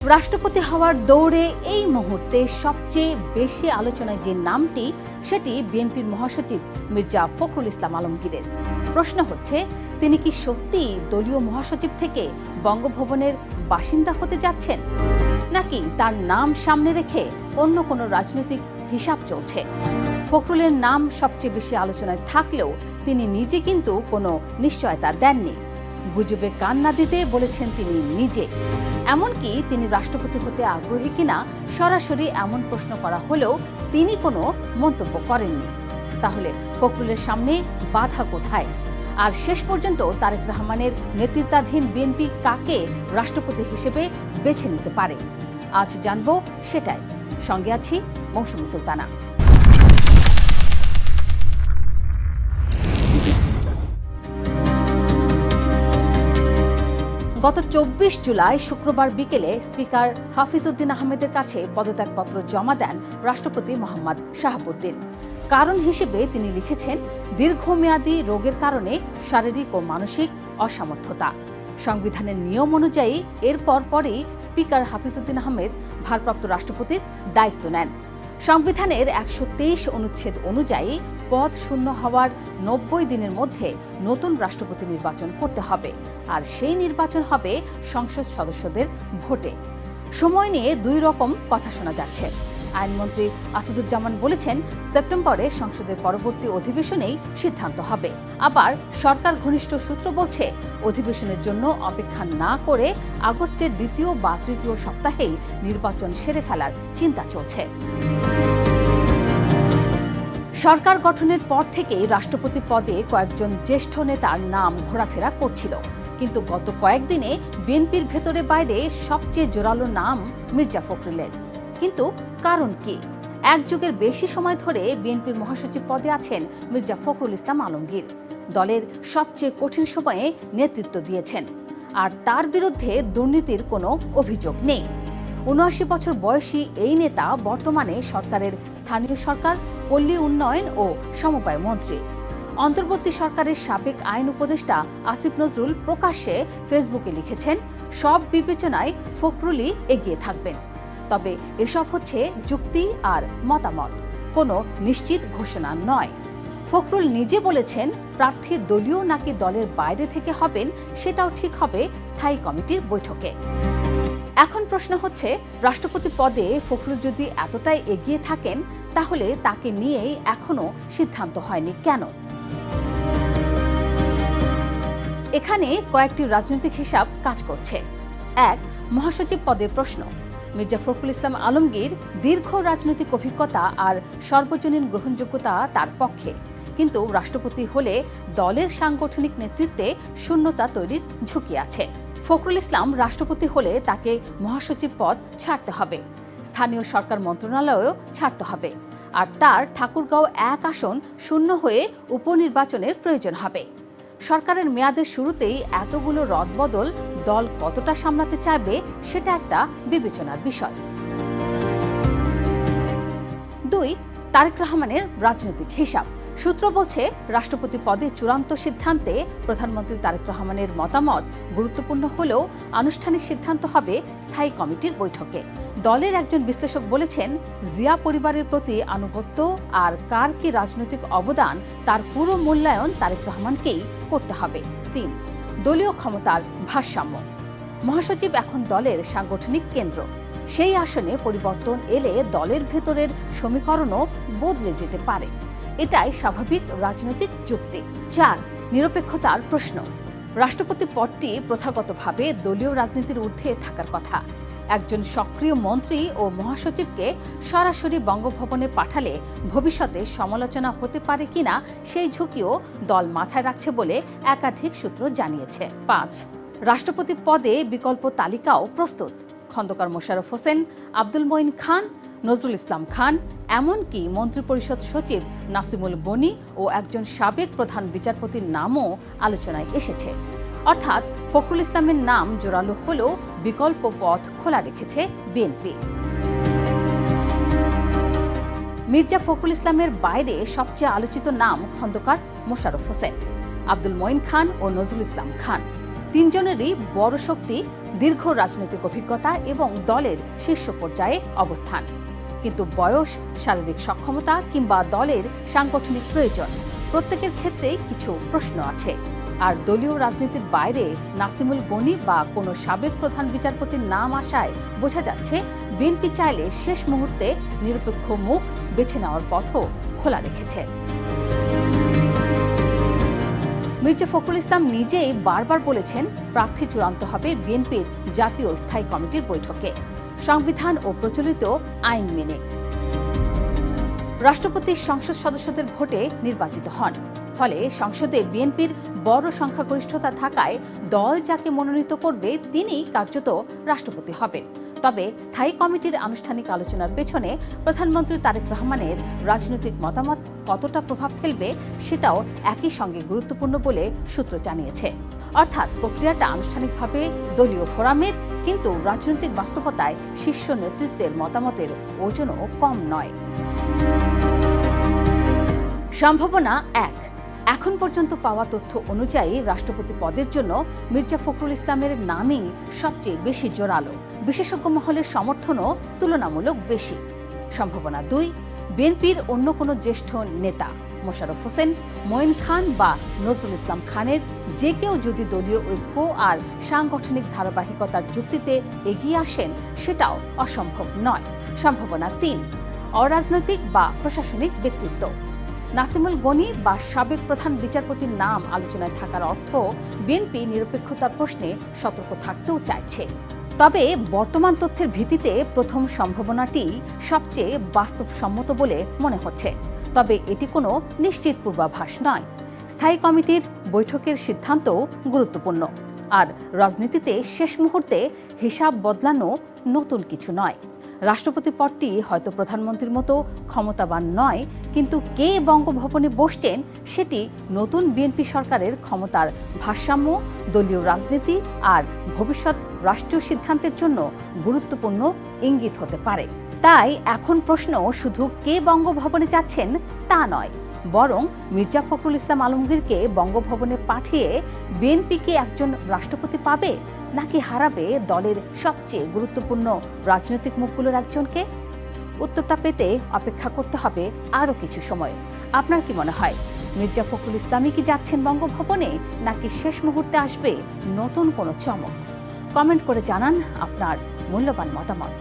রাষ্ট্রপতি হওয়ার দৌড়ে এই মুহূর্তে সবচেয়ে বেশি আলোচনায় যে নামটি, সেটি বিএনপির মহাসচিব মির্জা ফখরুল ইসলাম আলমগীরের। প্রশ্ন হচ্ছে, তিনি কি সত্যিই দলীয় মহাসচিব থেকে বঙ্গভবনের বাসিন্দা হতে যাচ্ছেন, নাকি তার নাম সামনে রেখে অন্য কোনো রাজনৈতিক হিসাব চলছে? ফখরুলের নাম সবচেয়ে বেশি আলোচনায় থাকলেও তিনি নিজে কিন্তু কোনো নিশ্চয়তা দেননি। গুজবে কান না দিতে বলেছেন তিনি নিজে। এমনকি তিনি রাষ্ট্রপতি হতে আগ্রহী কিনা সরাসরি এমন প্রশ্ন করা হলেও তিনি কোনো মন্তব্য করেননি। তাহলে ফখরুলের সামনে বাধা কোথায়? আর শেষ পর্যন্ত তারেক রহমানের নেতৃত্বাধীন বিএনপি কাকে রাষ্ট্রপতি হিসেবে বেছে নিতে পারে? আজ জানবো সেটাই। সঙ্গে আছি মৌসুমী সুলতানা। গত ২৪ জুলাই শুক্রবার বিকেলে স্পিকার হাফিজ উদ্দিন আহমেদের কাছে পদত্যাগপত্র জমা দেন রাষ্ট্রপতি মোহাম্মদ শাহাবুদ্দিন। কারণ হিসেবে তিনি লিখেছেন, দীর্ঘমেয়াদী রোগের কারণে শারীরিক ও মানসিক অসামর্থ্যতা। সংবিধানের নিয়ম অনুযায়ী এরপর পরই স্পিকার হাফিজ উদ্দিন আহমেদ ভারপ্রাপ্ত রাষ্ট্রপতির দায়িত্ব নেন। সংবিধানের ১২৩ অনুচ্ছেদ অনুযায়ী পদ শূন্য হওয়ার ৯০ দিনের মধ্যে নতুন রাষ্ট্রপতি নির্বাচন করতে হবে, আর সেই নির্বাচন হবে সংসদ সদস্যদের ভোটে। সময় নিয়ে দুই রকম কথা শোনা যাচ্ছে। আইনমন্ত্রী আসাদুজ্জামান বলেছেন, সেপ্টেম্বরে সংসদের পরবর্তী অধিবেশনেই সিদ্ধান্ত হবে। আবার সরকার ঘনিষ্ঠ সূত্র বলছে, অধিবেশনের জন্য অপেক্ষা না করে আগস্টের দ্বিতীয় বা তৃতীয় সপ্তাহেই নির্বাচন সেরে ফেলার চিন্তা চলছে। সরকার গঠনের পর থেকেই রাষ্ট্রপতি পদে কয়েকজন জ্যেষ্ঠ নেতার নাম ঘোরাফেরা করছিল, কিন্তু গত কয়েকদিনে বিএনপির ভেতরে বাইরে সবচেয়ে জোরালো নাম মির্জা ফখরুলের। কিন্তু কারণ কি? এক যুগের বেশি সময় ধরে বিএনপির মহাসচিব পদে আছেন মির্জা ফখরুল ইসলাম আলমগীর। দলের সবচেয়ে কঠিন সময়ে নেতৃত্ব দিয়েছেন, আর তার বিরুদ্ধে দুর্নীতির কোনো অভিযোগ নেই। ৭৯ বছর বয়সী এই নেতা বর্তমানে সরকারের স্থানীয় সরকার, পল্লী উন্নয়ন ও সমবায় মন্ত্রী। অন্তর্বর্তী সরকারের সাবেক আইন উপদেষ্টা আসিফ নজরুল প্রকাশ্যে ফেসবুকে লিখেছেন, সব বিবেচনায় ফখরুলই এগিয়ে থাকবেন। তবে এসব হচ্ছে যুক্তি আর মতামত, কোনো নিশ্চিত ঘোষণা নয়। ফখরুল নিজে বলেছেন, প্রার্থী দলীয় নাকি দলের বাইরে থেকে হবেন সেটাও ঠিক হবে স্থায়ী কমিটির বৈঠকে। এখন প্রশ্ন হচ্ছে, রাষ্ট্রপতি পদে ফখরুল যদি এতটাই এগিয়ে থাকেন, তাহলে তাকে নিয়েই এখনো সিদ্ধান্ত হয়নি কেন? এখানে কয়েকটি রাজনৈতিক হিসাব কাজ করছে। এক, মহাসচিব পদের প্রশ্ন। মির্জা ফখরুল ইসলাম আলমগীর দীর্ঘ রাজনৈতিক অভিজ্ঞতা আর সর্বজনীন গ্রহণযোগ্যতা তার পক্ষে, কিন্তু রাষ্ট্রপতি হলে দলের সাংগঠনিক নেতৃত্বে শূন্যতা তৈরির ঝুঁকি আছে। ফখরুল ইসলাম রাষ্ট্রপতি হলে তাকে মহাসচিব পদ ছাড়তে হবে, স্থানীয় সরকার মন্ত্রণালয়ও ছাড়তে হবে, আর তার ঠাকুরগাঁও ১ আসন শূন্য হয়ে উপনির্বাচনের প্রয়োজন হবে। সরকারের মেয়াদের শুরুতেই এতগুলো রদবদল দল কতটা সামলাতে চাইবে সেটা একটা বিবেচনার বিষয়। ২, তারেক রহমানের রাজনৈতিক হিসাব। সূত্র বলছে, রাষ্ট্রপতি পদে চূড়ান্ত সিদ্ধান্তে প্রধানমন্ত্রী তারেক রহমানের মতামত গুরুত্বপূর্ণ হলেও আনুষ্ঠানিক সিদ্ধান্ত হবে স্থায়ী কমিটির বৈঠকে। দলের একজন বিশ্লেষক বলেছেন, জিয়া পরিবারের প্রতি আনুগত্য আর কার কি রাজনৈতিক অবদান তার পুরো মূল্যায়ন তারেক রহমানকেই করতে হবে। ৩, দলীয় ক্ষমতার ভারসাম্য। মহাসচিব এখন দলের সাংগঠনিক কেন্দ্র। সেই আসনে পরিবর্তন এলে দলের ভেতরের সমীকরণও বদলে যেতে পারে। এটাই স্বাভাবিক রাজনৈতিক যুক্তি। ৪, নিরপেক্ষতার প্রশ্ন। রাষ্ট্রপতি পদটি প্রথাগতভাবে দলীয় রাজনীতির ঊর্ধ্বে থাকার কথা। একজন সক্রিয় মন্ত্রী ও মহাসচিবকে সরাসরি বঙ্গভবনে পাঠালে ভবিষ্যতে সমালোচনা হতে পারে কিনা সেই ঝুঁকিও দল মাথায় রাখছে বলে একাধিক সূত্র জানিয়েছে। ৫, রাষ্ট্রপতি পদে বিকল্প তালিকাও প্রস্তুত। খন্দকার মোশাররফ হোসেন, আব্দুল মঈন খান, নজরুল ইসলাম খান, এমনকি মন্ত্রিপরিষদ সচিব নাসিমুল গনি ও একজন সাবেক প্রধান বিচারপতির নামও আলোচনায় এসেছে। অর্থাৎ ফখরুল ইসলামের নাম জোরালো হলেও বিকল্প পথ খোলা রেখেছে বিএনপি। মির্জা ফখরুল ইসলামের বাইরে সবচেয়ে আলোচিত নাম খন্দকার মোশাররফ হোসেন, আব্দুল মঈন খান ও নজরুল ইসলাম খান। তিনজনেরই বড় শক্তি, দীর্ঘ রাজনৈতিক অভিজ্ঞতা এবং দলের শীর্ষ পর্যায়ে অবস্থান। কিন্তু বয়স, শারীরিক সক্ষমতা কিংবা দলের সাংগঠনিক প্রয়োজন প্রত্যেকের ক্ষেত্রেই কিছু প্রশ্ন আছে। আর দলীয় রাজনীতির বাইরে নাসিমুল গনি বা কোনো সাবেক প্রধান বিচারপতির নাম আসায় বোঝা যাচ্ছে বিএনপি চাইলে শেষ মুহূর্তে নিরপেক্ষ মুখ বেছে নেওয়ার পথও খোলা রেখেছে। মির্জা ফখরুল ইসলাম নিজেই বারবার বলেছেন প্রার্থী চূড়ান্ত হবে বিএনপির জাতীয় স্থায়ী কমিটির বৈঠকে, সংবিধান ও প্রচলিত আইন মেনে। রাষ্ট্রপতি সংসদ সদস্যদের ভোটে নির্বাচিত হন, ফলে সংসদে বিএনপির বড় সংখ্যাগরিষ্ঠতা থাকায় দল যাকে মনোনীত করবে তিনিই কার্যত রাষ্ট্রপতি হবেন। তবে স্থায়ী কমিটির আনুষ্ঠানিক আলোচনার পেছনে প্রধানমন্ত্রী তারেক রহমানের রাজনৈতিক মতামত কতটা প্রভাব ফেলবে সেটাও একই সঙ্গে গুরুত্বপূর্ণ বলে সূত্র জানিয়েছে। অর্থাৎ প্রক্রিয়াটা আনুষ্ঠানিকভাবে দলীয় ফোরামের, কিন্তু রাজনৈতিক বাস্তবতায় শীর্ষ নেতৃত্বের মতামতের ওজনও কম নয়। সম্ভাবনা এক। এখন পর্যন্ত পাওয়া তথ্য অনুযায়ী রাষ্ট্রপতি পদের জন্য মির্জা ফখরুল ইসলামের নামই সবচেয়ে বেশি জোরালো, বিশেষজ্ঞ মহলের সমর্থনও তুলনামূলক বেশি। সম্ভাবনা দুই। বিএনপির অন্য কোনো জ্যেষ্ঠ নেতা মোশাররফ হোসেন, মঈন খান বা নজরুল ইসলাম খানের যে কেউ যদি দলীয় ঐক্য আর সাংগঠনিক ধারাবাহিকতার যুক্তিতে এগিয়ে আসেন সেটাও অসম্ভব নয়। সম্ভাবনা তিন। অরাজনৈতিক বা প্রশাসনিক ব্যক্তিত্ব। নাসিমুল গনি বা সাবেক প্রধান বিচারপতির নাম আলোচনায় থাকার অর্থ বিএনপি নিরপেক্ষতার প্রশ্নে সতর্ক থাকতেও চাইছে। তবে বর্তমান তথ্যের ভিত্তিতে প্রথম সম্ভাবনাটি সবচেয়ে বাস্তবসম্মত বলে মনে হচ্ছে। তবে এটি কোনো নিশ্চিত পূর্বাভাস নয়। স্থায়ী কমিটির বৈঠকের সিদ্ধান্তও গুরুত্বপূর্ণ। আর রাজনীতিতে শেষ মুহূর্তে হিসাব বদলানো নতুন কিছু নয়। রাষ্ট্রপতি পদটি হয়তো প্রধানমন্ত্রীর মতো ক্ষমতাবান নয়, কিন্তু কে বঙ্গভবনে বসছেন সেটি নতুন বিএনপি সরকারের ক্ষমতার ভারসাম্য, দলীয় রাজনীতি আর ভবিষ্যৎ রাষ্ট্রীয় সিদ্ধান্তের জন্য গুরুত্বপূর্ণ ইঙ্গিত হতে পারে। তাই এখন প্রশ্ন শুধু কে বঙ্গভবনে যাচ্ছেন তা নয়, বরং মির্জা ফখরুল ইসলাম আলমগীরকে বঙ্গভবনে পাঠিয়ে বিএনপি কি একজন রাষ্ট্রপতি পাবে, নাকি হারাবে দলের সবচেয়ে গুরুত্বপূর্ণ রাজনৈতিক মুখগুলোর একজনকে? উত্তরটা পেতে অপেক্ষা করতে হবে আরও কিছু সময়। আপনার কি মনে হয়, মির্জা ফখরুল ইসলামই কি যাচ্ছেন বঙ্গভবনে, নাকি শেষ মুহূর্তে আসবে নতুন কোনো চমক? কমেন্ট করে জানান আপনার মূল্যবান মতামত।